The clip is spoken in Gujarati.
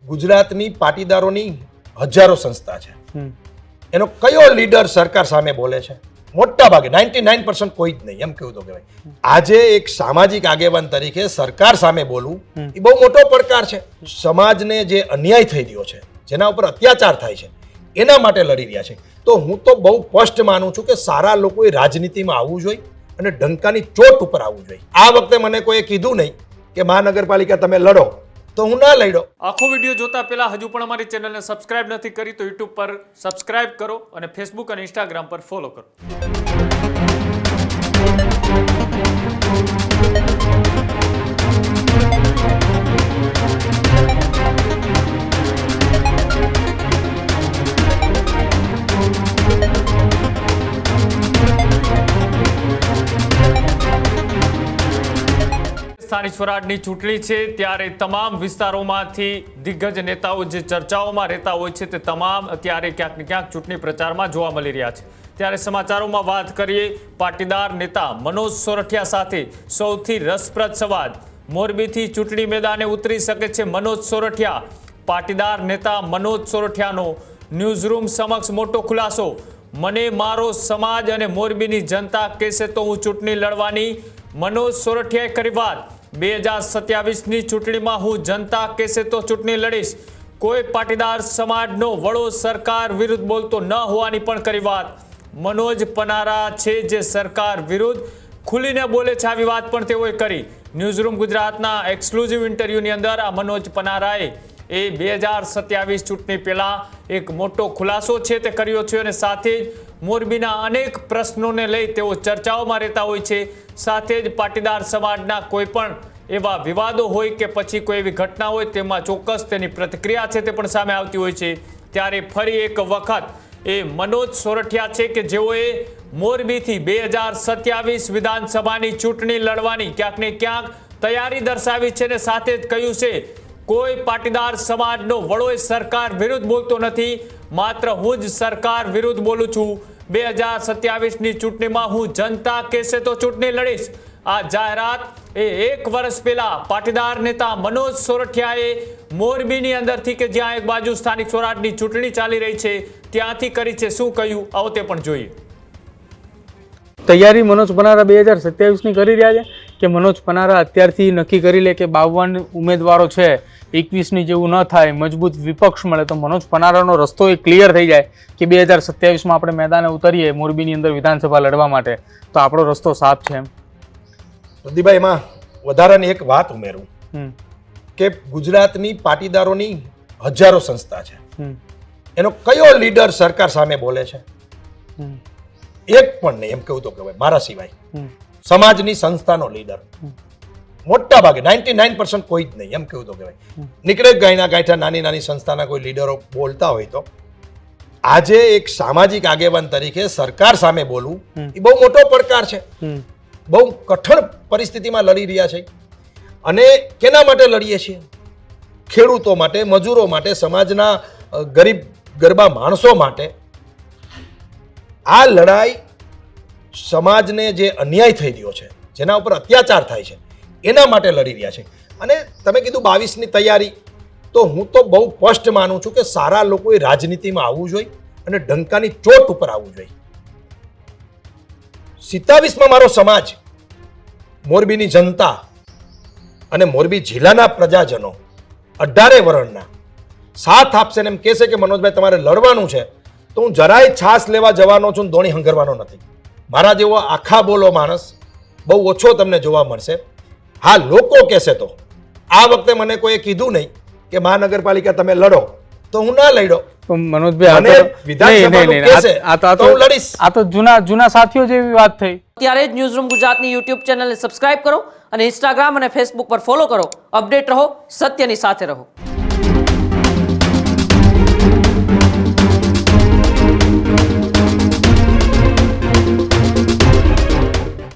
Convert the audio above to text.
ગુજરાતની પાટીદારોની હજારો સંસ્થા છે, એનો કયો લીડર સરકાર સામે બોલે છે? મોટા ભાગે 99% કોઈ જ નહીં, એમ કેવું તો કહેવાય. આજે એક સામાજિક આગેવાન તરીકે સરકાર સામે બોલવું એ બહુ મોટો પડકાર છે. સમાજને જે અન્યાય થઈ રહ્યો છે, જેના ઉપર અત્યાચાર થાય છે, એના માટે લડી રહ્યા છે. તો હું તો બહુ સ્પષ્ટ માનું છું કે સારા લોકોએ રાજનીતિમાં આવવું જોઈએ અને ડંકાની ચોટ ઉપર આવવું જોઈએ. આ વખતે મને કોઈએ કીધું નહીં કે મહાનગરપાલિકા તમે લડો, તો હું ના લડ્યો. આખો વિડીયો જોતા પહેલા હજુ પણ અમારી ચેનલને સબસ્ક્રાઇબ નથી કરી તો યુટ્યુબ પર સબસ્ક્રાઇબ કરો અને ફેસબુક અને ઇન્સ્ટાગ્રામ પર ફોલો કરો. સ્થાનિક સ્વરાજની ચૂંટણી છે ત્યારે તમામ વિસ્તારોમાંથી દિગ્ગજ નેતાઓ જે ચર્ચાઓમાં રહેતા હોય છે તે તમામ અત્યારે ક્યાંક ને ક્યાંક ચૂંટણી પ્રચારમાં જોવા મળી રહ્યા છે. ત્યારે સમાચારોમાં વાત કરીએ પાટીદાર નેતા મનોજ સોરઠિયા સાથે સૌથી રસપ્રદ સંવાદ. મોરબીથી ચૂંટણી મેદાને ઉતરી શકે છે મનોજ સોરઠિયા. પાટીદાર નેતા મનોજ સોરઠિયાનો ન્યૂઝરૂમ સમક્ષ મોટો ખુલાસો. મને મારો સમાજ અને મોરબીની જનતા કહેશે તો હું ચૂંટણી લડવાની. મનોજ સોરઠિયાએ કરી વાત. 2027ની ચૂંટણીમાં હું જનતા કહેશે તો ચૂંટણી લડીશ. કોઈ પાટીદાર સમાજનો વડો સરકાર વિરુદ્ધ બોલતો ન હોવાની પણ કરી વાત. મનોજ પનારા છે જે સરકાર વિરુદ્ધ ખુલીને બોલે છે, આવી વાત પણ તેઓએ કરી. ન્યૂઝરૂમ ગુજરાતના એક્સક્લુઝિવ ઇન્ટરવ્યુની અંદર આ મનોજ પનારાએ 2027 ચૂંટણી પહેલા એક મોટો ખુલાસો છે તે કર્યો છે અને સાથે જ મોરબીના અનેક પ્રશ્નોને લઈ તેઓ ચર્ચાઓમાં રહેતા હોય છે. સાથે જ પાટીદાર સમાજના કોઈ પણ એવા વિવાદો હોય કે પછી કોઈ એવી ઘટના હોય તેમાં ચોક્કસ તેની પ્રતિક્રિયા છે તે પણ સામે આવતી હોય છે. ત્યારે ફરી એક વખત એ મનોજ સોરઠિયા છે કે જેઓએ મોરબીથી 2027 વિધાનસભાની ચૂંટણી લડવાની ક્યાંક ને ક્યાંક તૈયારી દર્શાવી છે અને સાથે જ કહ્યું છે કોઈ પાટીદાર સમાજનો વડો સરકાર વિરુદ્ધ બોલતો નથી, માત્ર હું જ સરકાર વિરુદ્ધ બોલું છું. 2027ની ચૂંટણીમાં હું જનતા કહેશે તો ચૂંટણી લડીશ. આ જાહેરાત એક વર્ષ પહેલા પાટીદાર નેતા મનોજ સોરઠિયાએ મોરબીની અંદરથી કે જ્યાં એક બાજુ સ્થાનિક સ્વરાજની ચૂંટણી ચાલી રહી છે ત્યાંથી કરી છે. શું કહ્યું આવો તે પણ જોઈએ. તૈયારી મનોજ પનારા 2027ની કરી રહ્યા છે કે મનોજ પનારા અત્યારથી નક્કી કરી લે કે 52 ઉમેદવારો છે, 21ની જેવું ન થાય, મજબૂત વિપક્ષ મળે તો મનોજ પનારાનો રસ્તો એ ક્લિયર થઈ જાય કે 2027માં આપણે મેદાને ઉતરીએ મોરબીની અંદર વિધાનસભા લડવા માટે તો આપણો રસ્તો સાફ છે. એમ પ્રદીપભાઈ, એમાં વધારાની એક વાત ઉમેરું કે ગુજરાતની પાટીદારોની હજારો સંસ્થા છે, એનો કયો લીડર સરકાર સામે બોલે છે? એક પણ નહીં, એમ કેવું તો કહેવાય, મારા સિવાય. સમાજની સંસ્થાનો લીડર મોટા ભાગે 99% કોઈ જ નહીં, એમ કેવું તો કહેવાય. નીકળે ગાયના ગાંઠા નાની નાની સંસ્થાના કોઈ લીડરો બોલતા હોય તો આજે એક સામાજિક આગેવાન તરીકે સરકાર સામે બોલવું એ બહુ મોટો પડકાર છે. બહુ કઠણ પરિસ્થિતિમાં લડી રહ્યા છે. અને કેના માટે લડીએ છીએ? ખેડૂતો માટે, મજૂરો માટે, સમાજના ગરીબ ગરબા માણસો માટે. આ લડાઈ સમાજને જે અન્યાય થઈ રહ્યો છે, જેના ઉપર અત્યાચાર થાય છે, એના માટે લડી રહ્યા છે. અને તમે કીધું 22ની તૈયારી, તો હું તો બહુ સ્પષ્ટ માનું છું કે સારા લોકોએ રાજનીતિમાં આવવું જોઈએ અને ડંકાની ચોટ ઉપર આવવું જોઈએ. 27માં મારો સમાજ, મોરબીની જનતા અને મોરબી જિલ્લાના પ્રજાજનો 18 વર્ણના સાથ આપશે ને એમ કહેશે કે મનોજભાઈ તમારે લડવાનું છે, તો હું જરાય છાસ લેવા જવાનો છું, દોણી હંગરવાનો નથી. મારા જેવો આખા બોલો માણસ બહુ ઓછો તમને જોવા મળશે. હા, લોકો કહેશે તો આ વખતે મને કોઈએ કીધું નહીં કે મહાનગરપાલિકા તમે લડો, તો હું ના લડ્યો. આ તો જૂના સાથીઓ જેવી વાત થઈ. ત્યારે જ ન્યૂઝરૂમ ગુજરાતની યુટ્યુબ ચેનલને સબસ્ક્રાઇબ કરો અને ઇન્સ્ટાગ્રામ અને ફેસબુક પર ફોલો કરો. અપડેટ રહો, સત્યની સાથે રહો.